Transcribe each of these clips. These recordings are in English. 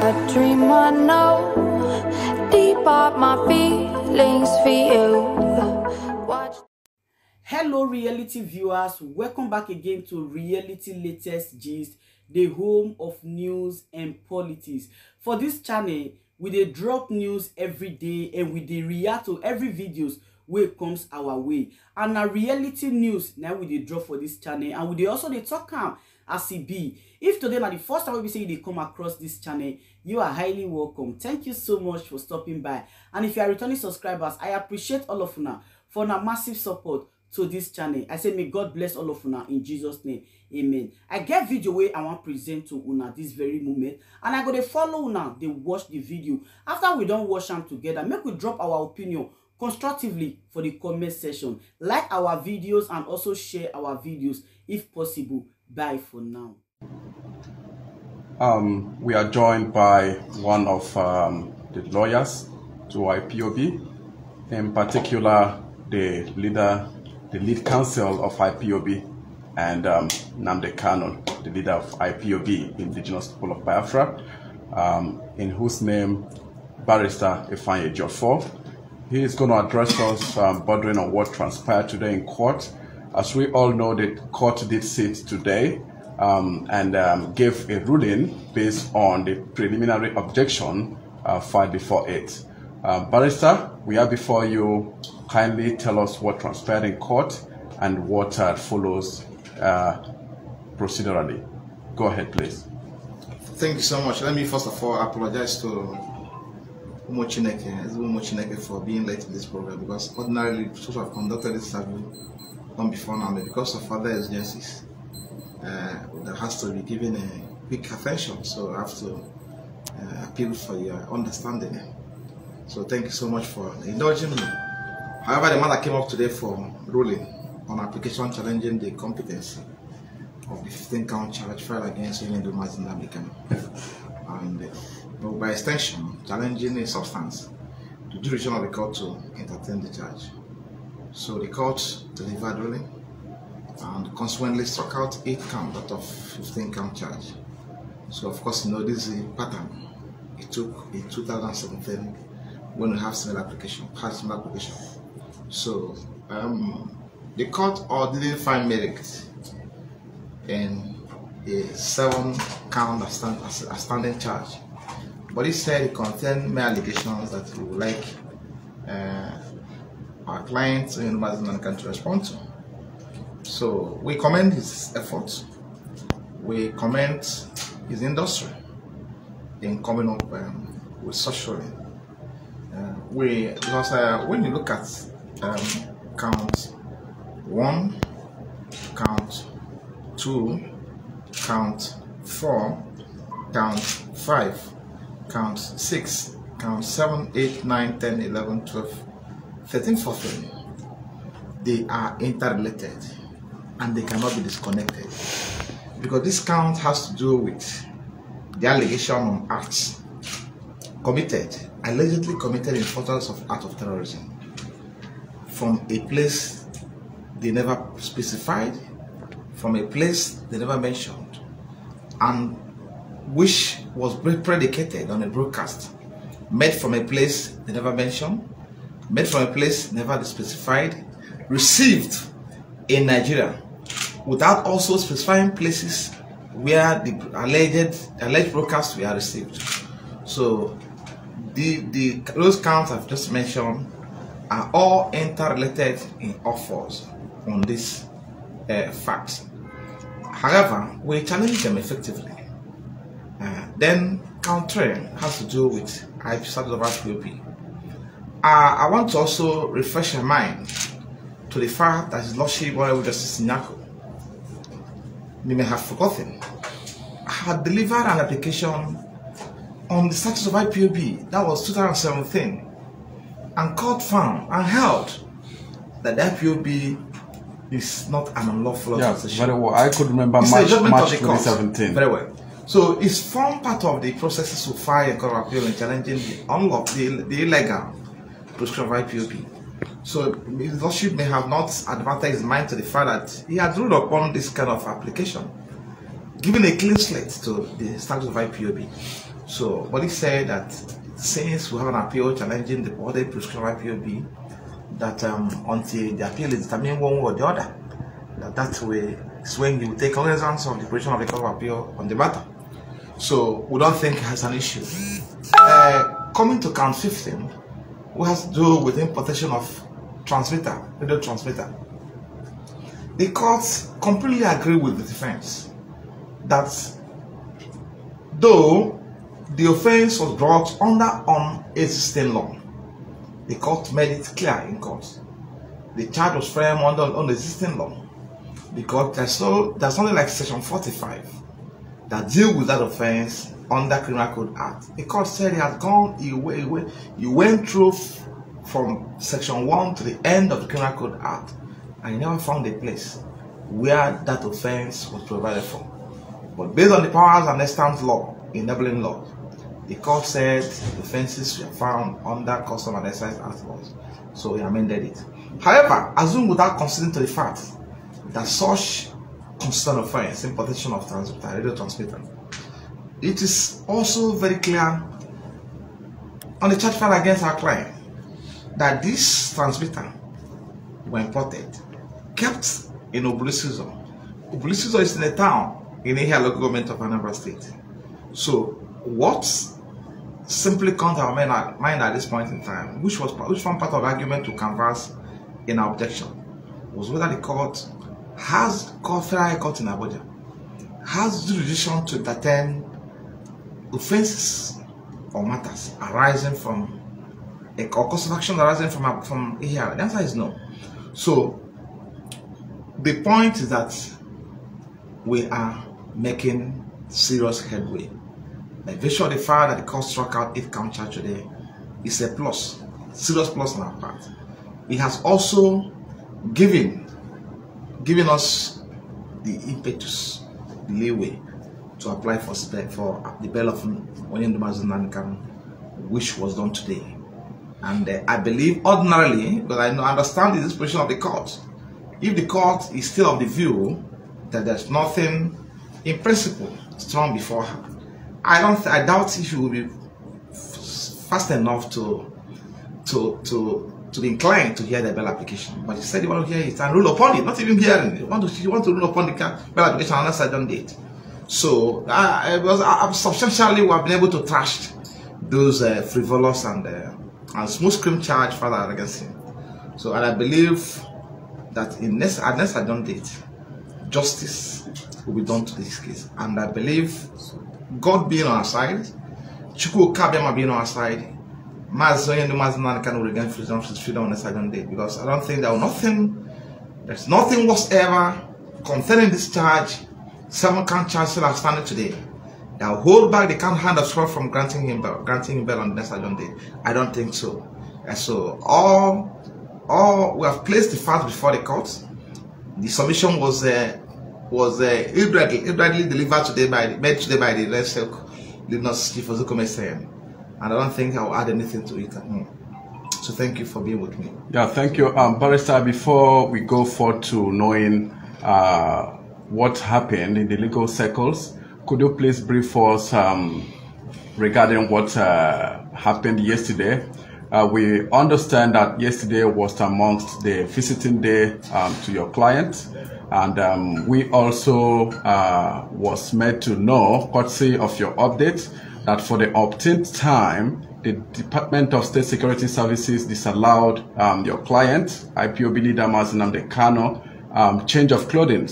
a dream I know. Deep up my feelings for you. Watch. Hello reality viewers, welcome back again to Reality Latest Gist, the home of news and politics. For this channel, we dey drop news every day and we dey react to every videos wey comes our way. And na reality news now we dey drop for this channel, and we dey also dey talk am as e be. If today na the first time we say you dey come across this channel, you are highly welcome. Thank you so much for stopping by. And if you are returning subscribers, I appreciate all of una for una massive support to this channel. I say may God bless all of una in Jesus name, amen. I get video wey I want present to una this very moment, and I go to follow una dey watch the video. After we don watch am together, make we drop our opinion constructively for the comment section. Like our videos and also share our videos if possible. Bye for now. We are joined by one of the lawyers to IPOB, in particular the lead counsel of IPOB, and Nnamdi Kanu, the leader of IPOB, Indigenous People of Biafra, in whose name Barrister B EJIOFOR. He is going to address us bordering on what transpired today in court. As we all know, the court did sit today and gave a ruling based on the preliminary objection filed before it. Barrister, we are before you. Kindly tell us what transpired in court and what follows procedurally. Go ahead, please. Thank you so much. Let me first of all apologize to Umo Chineke for being late in this program, because ordinarily we should have conducted this interview long before now, but because of other agencies, there has to be given a quick attention. So I have to appeal for your understanding. So thank you so much for indulging me. However, the matter came up today for ruling on application challenging the competency of the 15-count charge filed against Nnamdi Kanu, and by extension, challenging in substance the jurisdiction of the court to entertain the charge. So the court delivered ruling and consequently struck out 8 counts out of 15-count charge. So of course, you know, this is a pattern. It took in 2017 when we have similar application, So the court didn't find merit in a 7-count outstanding charge, but it said it contained mere allegations that we would like our clients in Nnamdi Kanu to respond to. So we commend his efforts. We commend his industry in coming up with such ruling. Because when you look at count 1, count 2, count 4, count 5, count 6, count 7, 8, 9, 10, 11, 12, 13, 14, they are interrelated and they cannot be disconnected, because this count has to do with the allegation on acts allegedly committed in furtherance of act of terrorism from a place they never specified, from a place they never mentioned, and which was predicated on a broadcast made from a place they never mentioned, made from a place never specified, received in Nigeria, without also specifying places where the alleged broadcasts were received. So those counts I've just mentioned are all interrelated in offers on this fact. However, we challenge them effectively. Then count 3 has to do with status of IPOB. I want to also refresh your mind to the fact that His Lordship Honorable Justice Nyako, you may have forgotten, had delivered an application on the status of IPOB. That was 2017, and court found and held that the IPOB is not an unlawful organization. Very well. I could remember March 2017. Very well. So it's formed part of the processes to file a court of appeal in challenging the illegal prescription of IPOB. So His Lordship may have not advanced his mind to the fact that he had ruled upon this kind of application, giving a clean slate to the status of IPOB. So, but he said that since we have an appeal challenging the order prescribed IPOB, that until the appeal is determined one way or the other, that way is when you will take cognizance of the operation of the Court of Appeal on the matter. So we don't think it has an issue. Coming to count 15, we have to do with importation of transmitter, radio transmitter. The courts completely agree with the defense that though the offense was brought under existing law, the court made it clear in court. The charge was framed under existing law because there's something like Section 45 that deal with that offense under Criminal Code Act. The court said he had gone, he went through from Section 1 to the end of the Criminal Code Act, and he never found a place where that offense was provided for. But based on the powers and extant law, enabling law, the court said the offenses were found under Custom and Excise Act laws, so he amended it. However, assume without considering to the fact that such constant offense, importation of transmitter, radio transmitter, it is also very clear on the charge filed against our client that this transmitter were imported, kept in Obulisuzo. Obulisuzo is in a town in the local government of Anambra State. So what simply comes to our mind at this point in time, which formed part of the argument to canvass in our objection, was whether the court has Federal Court in Abuja has jurisdiction to entertain offenses or matters arising from a cause of action arising from here. The answer is no. So the point is that we are making serious headway. The virtue of the fact that the court struck out 8-count charge today is a plus, serious plus on our part. It has also given us the impetus, the leeway to apply for the bail of Nnamdi Kanu, which was done today. And I believe ordinarily, but I understand the disposition of the court. If the court is still of the view that there's nothing in principle strong before her, I doubt if she will be fast enough to be inclined to hear the bail application. But she said you want to hear it and rule upon it, not even hearing it. You want to rule upon the bail application unless I don't date. So substantially we have been able to trash those frivolous and smooth scream charge further against him. So, and I believe that at next I don't date, justice will be done to this case. And I believe God being on our side, Chukwu Kabiyama being on our side, Nnamdi Kanu will regain freedom on the second day, because I don't think there's nothing whatsoever concerning this charge, 7-count charge still outstanding today, that will hold back the count hand of scroll from granting him bail on the next day. I don't think so. And so all we have placed the facts before the court. The submission was irregularly delivered today by the Red Silk Linus Chief Ozukomesen, and I don't think I will add anything to it. So thank you for being with me. Yeah, thank you, Barrister. Before we go forward to knowing what happened in the legal circles, could you please brief us regarding what happened yesterday? We understand that yesterday was amongst the visiting day to your client, and we also was made to know, courtesy of your update, that for the obtained time, the Department of State Security Services disallowed your client, IPOB leader Nnamdi Kanu, change of clothing.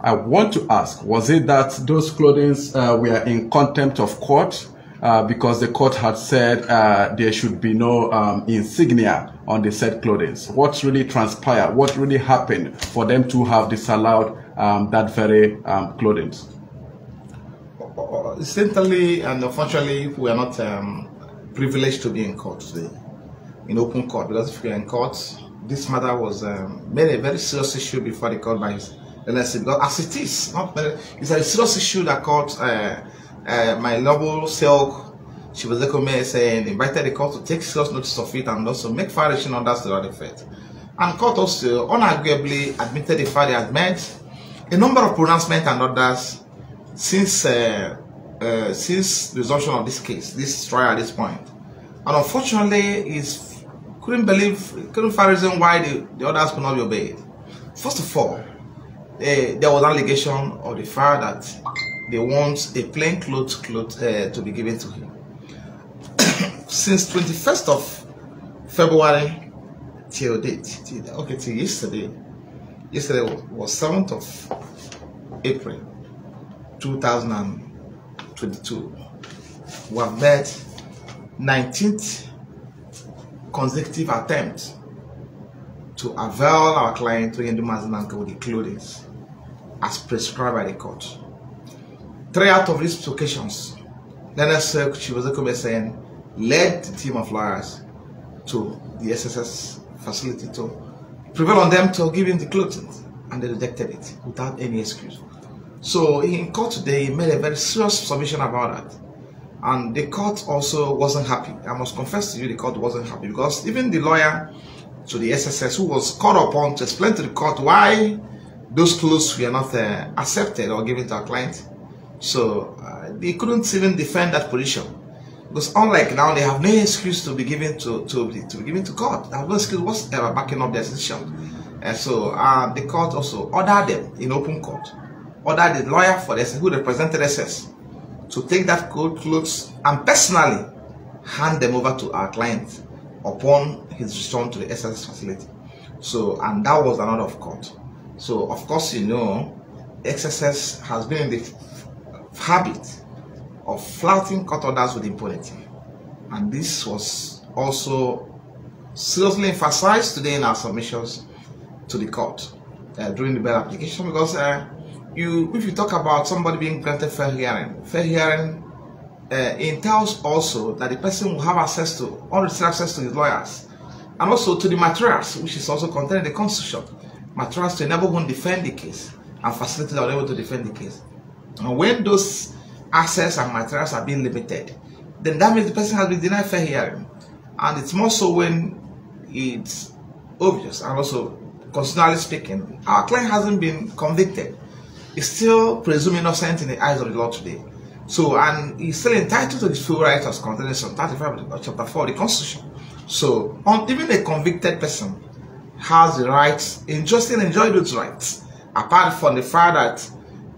I want to ask, was it that those clothing were in contempt of court because the court had said there should be no insignia on the said clothing? What really transpired? What really happened for them to have disallowed that very clothing? Certainly and unfortunately, we are not privileged to be in court today, in open court, because if we are in court, this matter was made a very serious issue before the court by LSC, because as it is, it's a serious issue that court, my noble Silk, she was saying, invited the court to take serious notice of it and also make violation on that to that effect. And court also unarguably admitted the fact they had made a number of pronouncements and orders since since the resumption of this case, this trial at this point. And unfortunately, he couldn't find a reason why the orders could not be obeyed. First of all, there was an allegation of the fact that they want a plain clothes to be given to him. Since 21st of February till yesterday. Yesterday was 7th of April 2022. We have made 19th consecutive attempts to avail our client to Nnamdi Kanu with the clothing as prescribed by the court. 3 out of these occasions, Nnamdi Kanu led the team of lawyers to the SSS facility to prevail on them to give him the clothing, and they rejected it without any excuse. So in court today, he made a very serious submission about that, and the court also wasn't happy. I must confess to you, the court wasn't happy, because even the lawyer to the SSS, who was called upon to explain to the court why those clothes were not accepted or given to our client, so they couldn't even defend that position. Because unlike now, they have no excuse to be given to court. They have no excuse whatsoever backing up their decision. And so the court also ordered them in open court, ordered the lawyer for the SS who represented SS to take that clothes and personally hand them over to our client upon his return to the SS facility. So, and that was an order of court. So, of course, you know, SSS has been in the habit of flouting court orders with impunity, and this was also seriously emphasized today in our submissions to the court during the bail application, because if you talk about somebody being granted fair hearing entails also that the person will have access to his lawyers, and also to the materials, which is also contained in the Constitution, materials to enable one to defend the case and facilitate that able to defend the case. And when those access and materials are being limited, then that means the person has been denied fair hearing. And it's more so when it's obvious, and also constitutionally speaking, our client hasn't been convicted. He's still presumed innocent in the eyes of the law today. So, and he's still entitled to his full rights as contained in Section 35 of Chapter 4 of the Constitution. So, even a convicted person has the rights, still enjoy those rights, apart from the fact that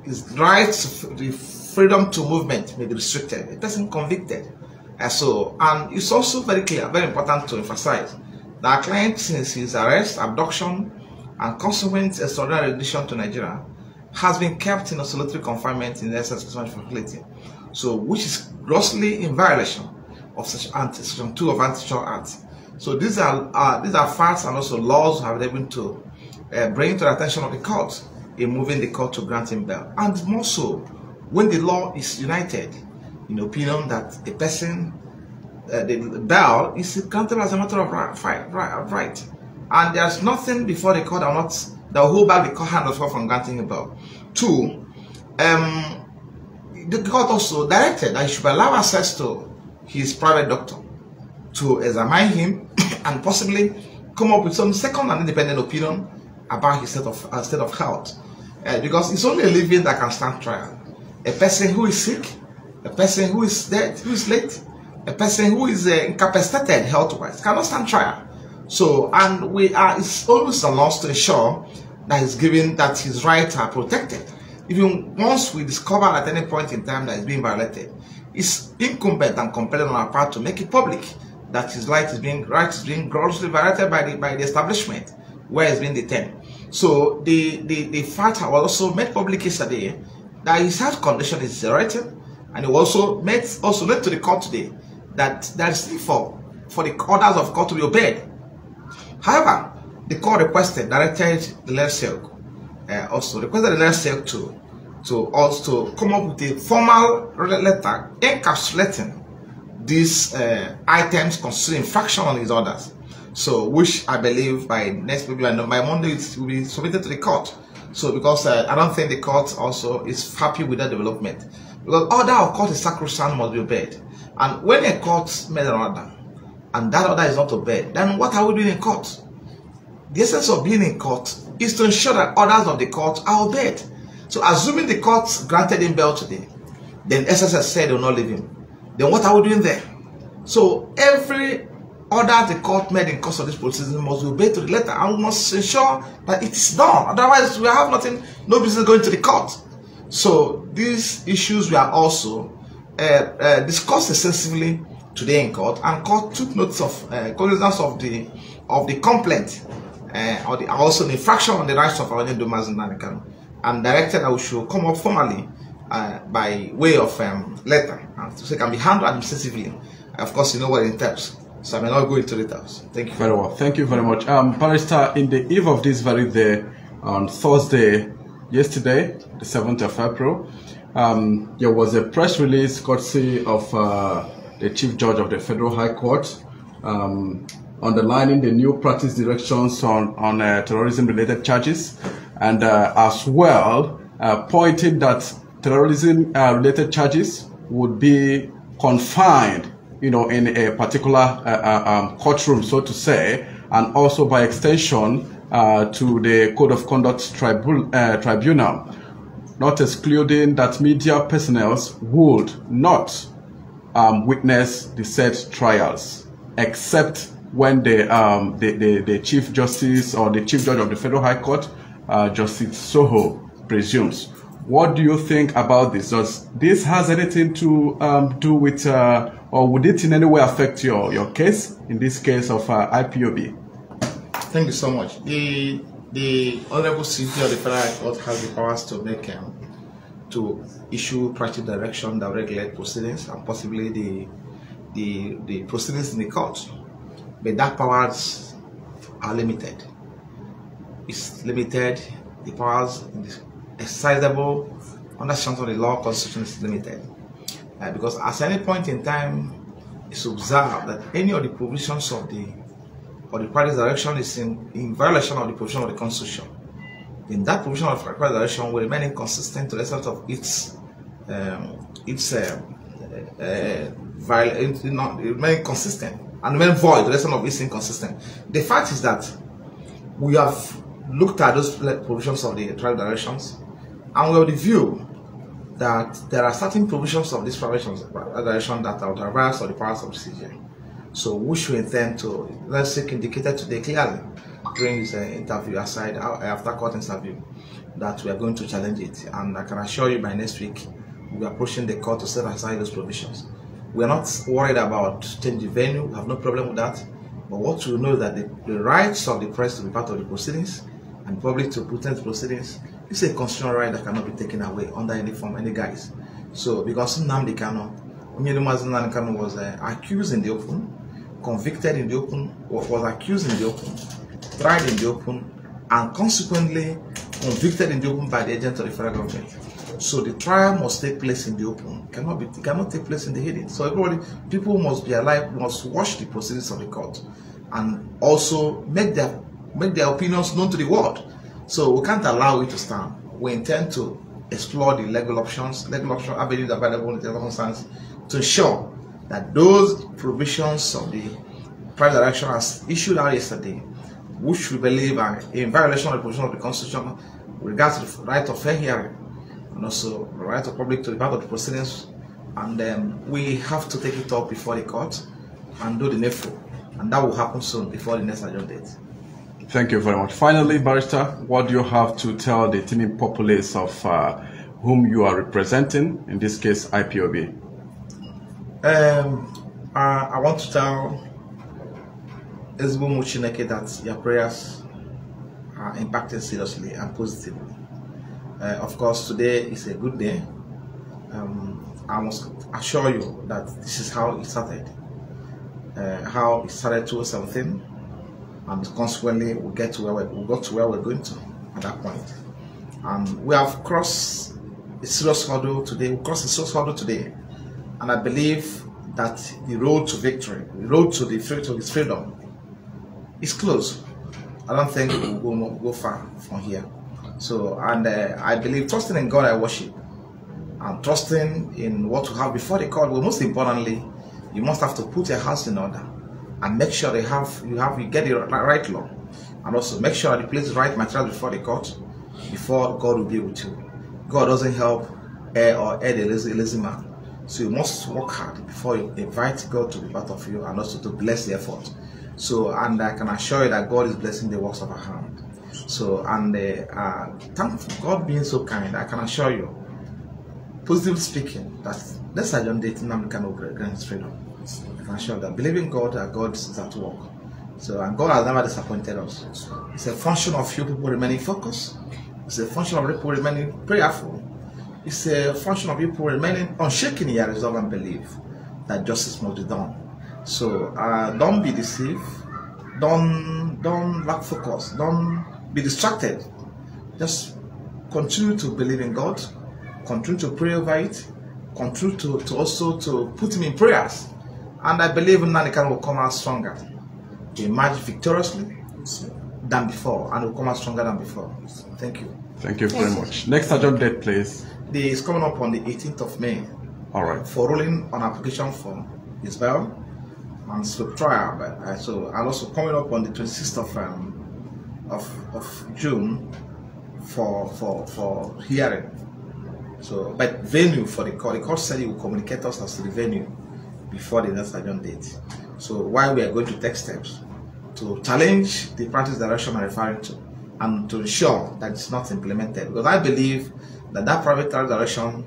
his rights, the freedom to movement may be restricted. A person convicted. And it's also very clear, very important to emphasize that our client, since his arrest, abduction, and consequent extraordinary rendition to Nigeria, has been kept in a solitary confinement in the SS facility, so which is grossly in violation of Section 2 of Anti-Torture Act. So these are facts and also laws have been able to bring to the attention of the court in moving the court to grant him bail, and more so when the law is united in opinion that a person, the bail is granted as a matter of right, and there's nothing before the court that will hold back the court hand from granting him bail. 2, the court also directed that he should allow access to his private doctor to examine him and possibly come up with some second and independent opinion about his state of health, because it's only a living that can stand trial. A person who is sick, a person who is dead, who is late, a person who is incapacitated health-wise cannot stand trial. So, and it's always a loss to ensure that his rights are protected. Even once we discover at any point in time that it's being violated, it's incumbent and compelling on our part to make it public that his rights is being grossly violated by the establishment where he's being detained. So the fact was also made public yesterday that his health condition is deteriorating, and it also led to the court today that there is need for the orders of court to be obeyed. However, the court directed the legislature to also come up with a formal letter encapsulating these items constituting infraction on his orders. So, which I believe by next week, by Monday, it will be submitted to the court. So, because I don't think the court also is happy with that development, because order of court is sacrosanct, must be obeyed. And when a court made an order and that order is not obeyed, then what are we doing in court? The essence of being in court is to ensure that orders of the court are obeyed. So, assuming the court granted him bail today, Then SSS said they will not leave him. Then what are we doing there? So every order the court made in course of this proceeding must obey to the letter and must ensure that it is done. Otherwise, we have nothing, no business going to the court. So these issues were also discussed extensively today in court, and court took notice of cognizance of the complaint or also the infraction on the rights of our Nnamdi Kanu, and directed that we should come up formally by way of letter, and so it can be handled administratively. Of course, you know what it entails, so I may not go into details. Thank you. Very well. Thank you very much. Barrister, in the eve of this very day, on Thursday, yesterday, the 7th of April, there was a press release courtesy of the Chief Judge of the Federal High Court underlining the new practice directions on terrorism-related charges, and as well pointing that terrorism-related charges would be confined, in a particular courtroom, so to say, and also by extension to the Code of Conduct Tribunal, not excluding that media personnel would not witness the said trials, except when the Chief Justice or the Chief Judge of the Federal High Court, Justice Soho, presumes. What do you think about this? Does this has anything to do with, or would it in any way affect your case, in this case of IPOB? Thank you so much. The Honorable CP of the Federal High Court has the powers to make to issue practice direction that regulate proceedings and possibly the proceedings in the court. But that powers are limited. It's limited. The powers exercisable under sense of the law constitution is limited. Because at any point in time, it's observed that any of the provisions of the practice direction is in violation of the provision of the constitution. Then that provision of the practice direction will remain inconsistent to the extent of remain consistent and remain void to the extent of its inconsistent. The fact is that we have looked at those provisions of the practice directions, and we have the view that there are certain provisions of these direction that are traversed of the powers of procedure. So which we intend to, let's say, indicated today clearly during this interview, aside after court interview, that we are going to challenge it. And I can assure you by next week, we are approaching the court to set aside those provisions. We are not worried about changing venue, we have no problem with that. But what we know is that the rights of the press to be part of the proceedings and public to protect proceedings is a constitutional right that cannot be taken away under any form, any guise. So, because Nnamdi Kanu was accused in the open, convicted in the open, was accused in the open, tried in the open, and consequently convicted in the open by the agent of the federal government. So the trial must take place in the open. It cannot take place in the hidden. So people must be alive, must watch the proceedings of the court, and also make their opinions known to the world. So we can't allow it to stand. We intend to explore the legal options avenues available in the circumstances to ensure that those provisions of the private direction as issued out yesterday, which we believe are in violation of the provision of the Constitution with regards to the right of fair hearing and also the right of public to be part of the proceedings, and we have to take it up before the court and do the needful, and that will happen soon before the next adjourned date. Thank you very much. Finally, Barrister, what do you have to tell the teeming populace of whom you are representing, in this case IPOB? I want to tell Ezbo Muchineke that your prayers are impacted seriously and positively. Of course, today is a good day. I must assure you that this is how it started. How it started 2017, and consequently we got to where we're going to at that point. And we have crossed a serious hurdle today. We crossed a serious hurdle today, and I believe that the road to victory, the road to the freedom, is close. I don't think we will go far from here. So, and I believe, trusting in God I worship, and trusting in what we have before the court. But most importantly, you must have to put your house in order and make sure you get the right law, and also make sure you place the right material before the court, before God will be with you. God doesn't help or err a lazy man. So you must work hard before you invite God to be part of you and also to bless the effort. So, and I can assure you that God is blessing the works of our hand. So, and thank God being so kind, I can assure you, positively speaking, that let's don't date Nnamdi Kanu grants freedom. I can assure you that believing God, that God is at work. So, and God has never disappointed us. It's a function of you people remaining focused. It's a function of people remaining prayerful. It's a function of people remaining unshaken in your resolve and belief that justice must be done. So don't be deceived. Don't lack focus. Don't be distracted. Just continue to believe in God. Continue to pray over it. Continue to also put him in prayers. And I believe Nnamdi Kanu will come out stronger. He emerge victoriously than before, and will come out stronger than before. Thank you. Thank you very much. Next adjourned date, please. It's coming up on the 18th of May. All right. For ruling on application form is bail and stroke trial. So and also coming up on the 26th of June for hearing. So, but venue for the court said he will communicate us as to the venue before the next adjourned date. So why we are going to take steps to challenge the practice direction I'm referring to, and to ensure that it's not implemented. Because I believe that private direction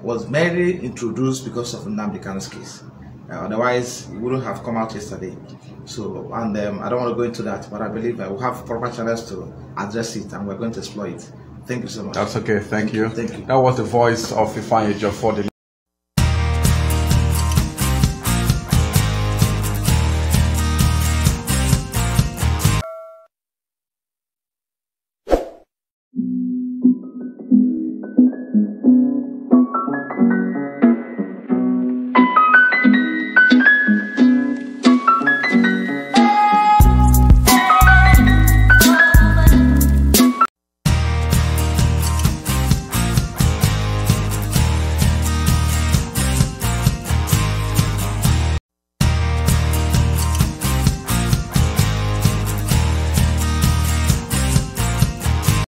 was merely introduced because of Nnamdi Kanu's case. Otherwise, it wouldn't have come out yesterday. So, and I don't want to go into that, but I believe we'll have proper channels to address it, and we're going to explore it. Thank you so much. That's okay. Thank you. Thank you. That was the voice of B EJIOFOR.